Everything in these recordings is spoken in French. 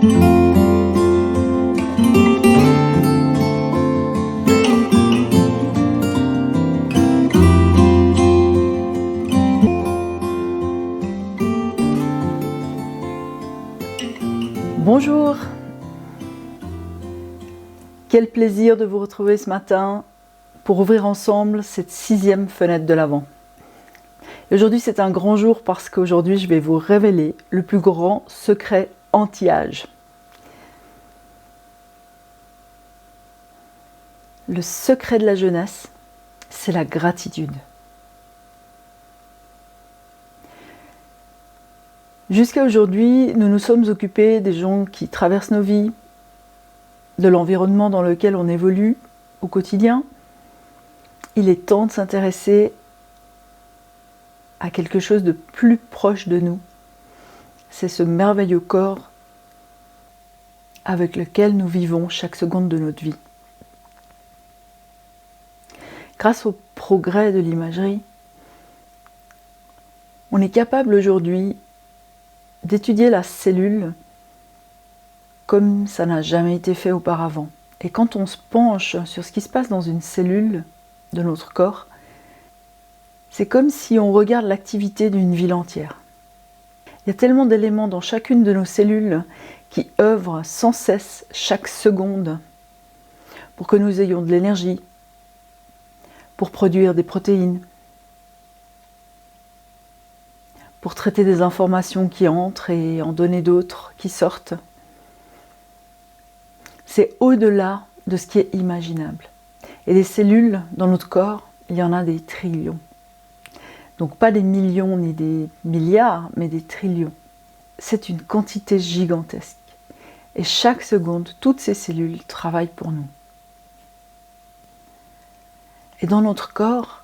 Bonjour! Quel plaisir de vous retrouver ce matin pour ouvrir ensemble cette 6e fenêtre de l'Avent. Aujourd'hui c'est un grand jour parce qu'aujourd'hui je vais vous révéler le plus grand secret anti-âge. Le secret de la jeunesse, c'est la gratitude. Jusqu'à aujourd'hui, nous nous sommes occupés des gens qui traversent nos vies, de l'environnement dans lequel on évolue au quotidien. Il est temps de s'intéresser à quelque chose de plus proche de nous. C'est ce merveilleux corps avec lequel nous vivons chaque seconde de notre vie. Grâce au progrès de l'imagerie, on est capable aujourd'hui d'étudier la cellule comme ça n'a jamais été fait auparavant. Et quand on se penche sur ce qui se passe dans une cellule de notre corps, c'est comme si on regarde l'activité d'une ville entière. Il y a tellement d'éléments dans chacune de nos cellules qui œuvrent sans cesse chaque seconde pour que nous ayons de l'énergie, pour produire des protéines, pour traiter des informations qui entrent et en donner d'autres qui sortent. C'est au-delà de ce qui est imaginable. Et les cellules dans notre corps, il y en a des trillions. Donc pas des millions ni des milliards, mais des trillions. C'est une quantité gigantesque. Et chaque seconde, toutes ces cellules travaillent pour nous. Et dans notre corps,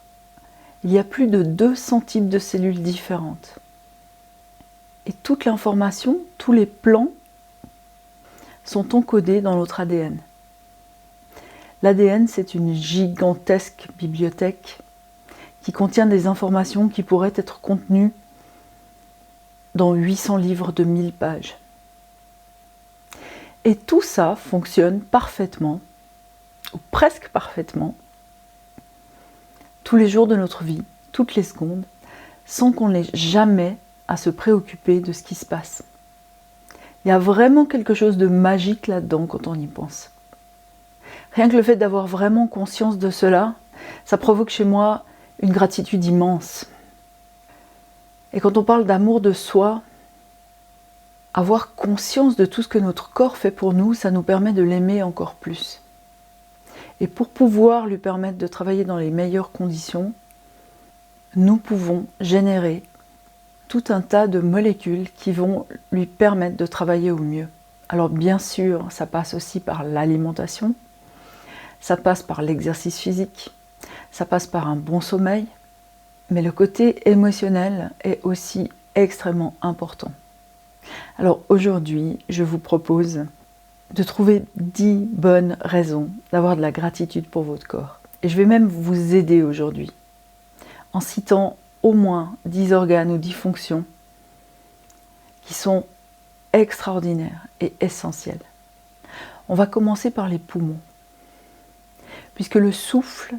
il y a plus de 200 types de cellules différentes. Et toute l'information, tous les plans sont encodés dans notre ADN. L'ADN, c'est une gigantesque bibliothèque qui contient des informations qui pourraient être contenues dans 800 livres de 1000 pages. Et tout ça fonctionne parfaitement, ou presque parfaitement, tous les jours de notre vie, toutes les secondes, sans qu'on n'ait jamais à se préoccuper de ce qui se passe. Il y a vraiment quelque chose de magique là-dedans quand on y pense. Rien que le fait d'avoir vraiment conscience de cela, ça provoque chez moi une gratitude immense. Et quand on parle d'amour de soi, avoir conscience de tout ce que notre corps fait pour nous, ça nous permet de l'aimer encore plus. Et pour pouvoir lui permettre de travailler dans les meilleures conditions, nous pouvons générer tout un tas de molécules qui vont lui permettre de travailler au mieux. Alors bien sûr, ça passe aussi par l'alimentation, ça passe par l'exercice physique, ça passe par un bon sommeil, mais le côté émotionnel est aussi extrêmement important. Alors aujourd'hui, je vous propose de trouver 10 bonnes raisons d'avoir de la gratitude pour votre corps. Et je vais même vous aider aujourd'hui en citant au moins 10 organes ou 10 fonctions qui sont extraordinaires et essentielles. On va commencer par les poumons, puisque le souffle,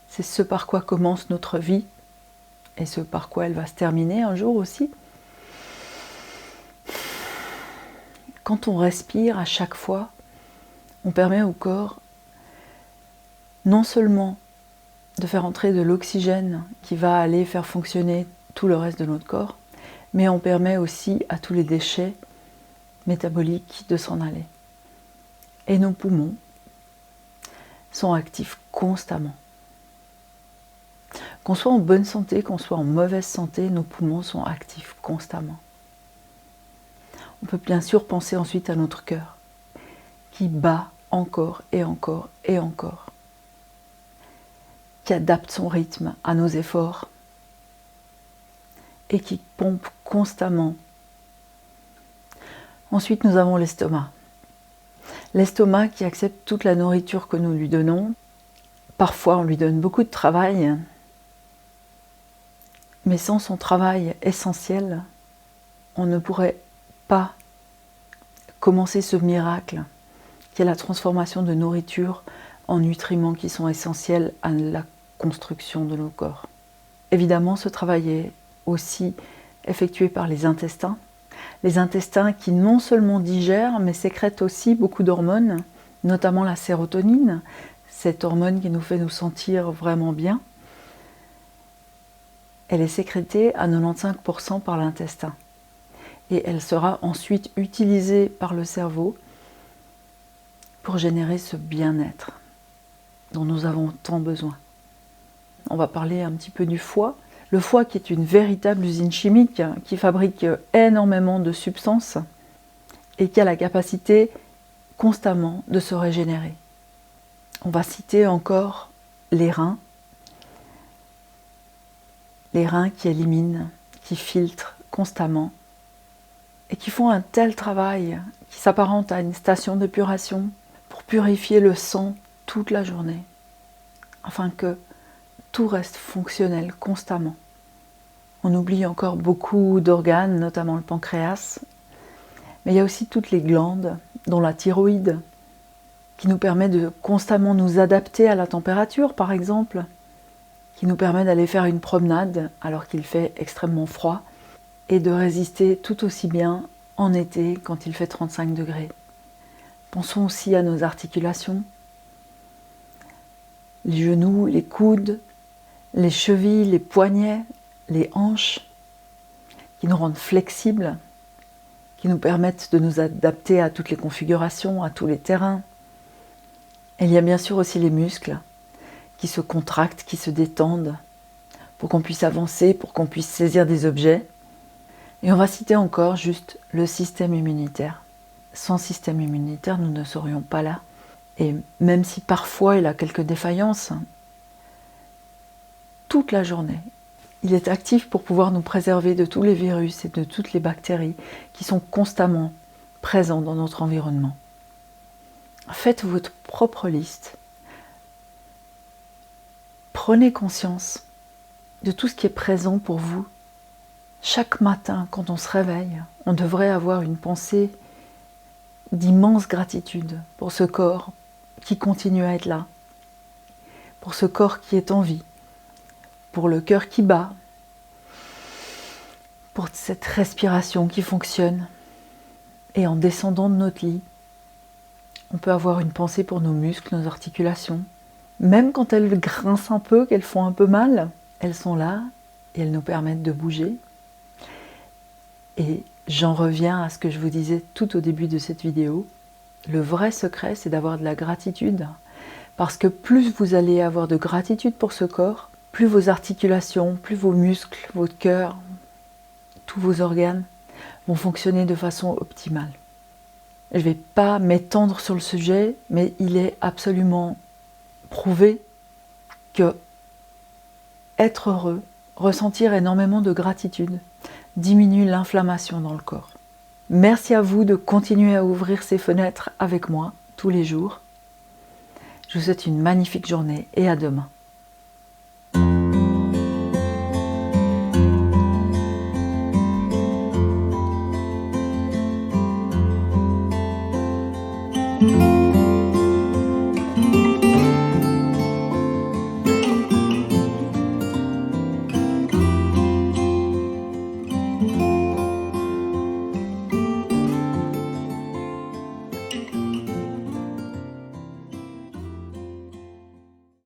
c'est ce par quoi commence notre vie et ce par quoi elle va se terminer un jour aussi. Quand on respire à chaque fois, on permet au corps non seulement de faire entrer de l'oxygène qui va aller faire fonctionner tout le reste de notre corps, mais on permet aussi à tous les déchets métaboliques de s'en aller. Et nos poumons sont actifs constamment. Qu'on soit en bonne santé, qu'on soit en mauvaise santé, nos poumons sont actifs constamment. On peut bien sûr penser ensuite à notre cœur, qui bat encore et encore et encore, qui adapte son rythme à nos efforts et qui pompe constamment. Ensuite, nous avons l'estomac. L'estomac qui accepte toute la nourriture que nous lui donnons. Parfois, on lui donne beaucoup de travail, mais sans son travail essentiel, on ne pourrait pas commencer ce miracle qui est la transformation de nourriture en nutriments qui sont essentiels à la construction de nos corps. Évidemment, ce travail est aussi effectué par les intestins qui non seulement digèrent, mais sécrètent aussi beaucoup d'hormones, notamment la sérotonine, cette hormone qui nous fait nous sentir vraiment bien. Elle est sécrétée à 95% par l'intestin. Et elle sera ensuite utilisée par le cerveau pour générer ce bien-être dont nous avons tant besoin. On va parler un petit peu du foie. Le foie qui est une véritable usine chimique qui fabrique énormément de substances et qui a la capacité constamment de se régénérer. On va citer encore les reins qui éliminent, qui filtrent constamment et qui font un tel travail qui s'apparente à une station d'épuration pour purifier le sang toute la journée, afin que tout reste fonctionnel constamment. On oublie encore beaucoup d'organes, notamment le pancréas, mais il y a aussi toutes les glandes, dont la thyroïde, qui nous permet de constamment nous adapter à la température, par exemple, qui nous permet d'aller faire une promenade alors qu'il fait extrêmement froid, et de résister tout aussi bien en été quand il fait 35 degrés. Pensons aussi à nos articulations, les genoux, les coudes, les chevilles, les poignets, les hanches, qui nous rendent flexibles, qui nous permettent de nous adapter à toutes les configurations, à tous les terrains. Et il y a bien sûr aussi les muscles qui se contractent, qui se détendent, pour qu'on puisse avancer, pour qu'on puisse saisir des objets. Et on va citer encore juste le système immunitaire. Sans système immunitaire, nous ne serions pas là. Et même si parfois il a quelques défaillances, toute la journée, il est actif pour pouvoir nous préserver de tous les virus et de toutes les bactéries qui sont constamment présents dans notre environnement. Faites votre propre liste. Prenez conscience de tout ce qui est présent pour vous. Chaque matin, quand on se réveille, on devrait avoir une pensée d'immense gratitude pour ce corps qui continue à être là, pour ce corps qui est en vie, pour le cœur qui bat, pour cette respiration qui fonctionne. Et en descendant de notre lit, on peut avoir une pensée pour nos muscles, nos articulations. Même quand elles grincent un peu, qu'elles font un peu mal, elles sont là et elles nous permettent de bouger. Et j'en reviens à ce que je vous disais tout au début de cette vidéo. Le vrai secret, c'est d'avoir de la gratitude. Parce que plus vous allez avoir de gratitude pour ce corps, plus vos articulations, plus vos muscles, votre cœur, tous vos organes vont fonctionner de façon optimale. Je ne vais pas m'étendre sur le sujet, mais il est absolument prouvé que être heureux, ressentir énormément de gratitude, diminue l'inflammation dans le corps. Merci à vous de continuer à ouvrir ces fenêtres avec moi tous les jours. Je vous souhaite une magnifique journée et à demain. Thank you.